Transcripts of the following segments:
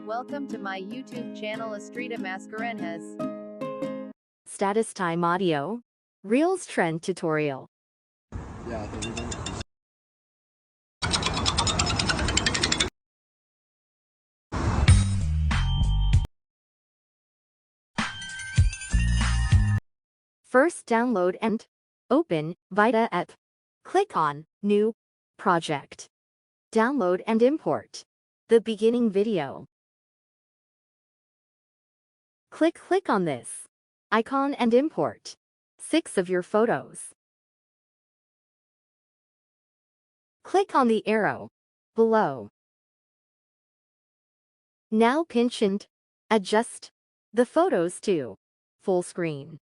Welcome to my YouTube channel Estrita Mascarenhas. Status time audio. Reels trend tutorial. Yeah, there we go. First download and open Vita app. Click on New Project. Download and import the beginning video. Click on this icon and import 6 of your photos. Click on the arrow below. Now pinch and adjust the photos to full screen.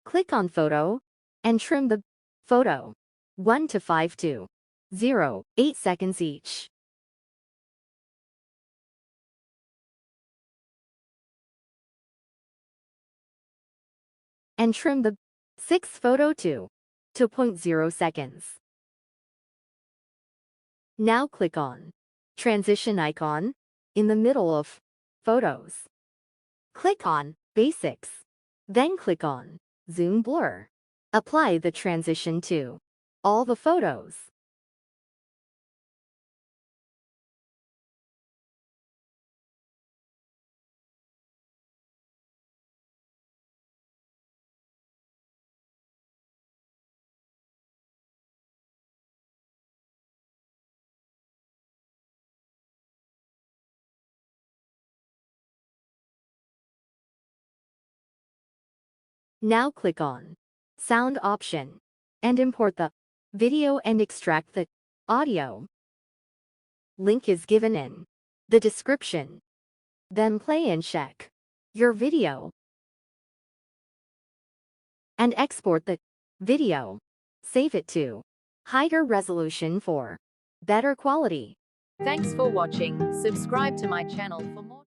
Click on photo and trim the photo 1 to 5 to 0.8 seconds each. And trim the 6th photo to 2.0 seconds. Now click on transition icon in the middle of photos. Click on basics. Then click on zoom blur. Apply the transition to all the photos. Now click on sound option and import the video and extract the audio. Link is given in the description. Then play and check your video and export the video. Save it to higher resolution for better quality. Thanks for watching. Subscribe to my channel for more.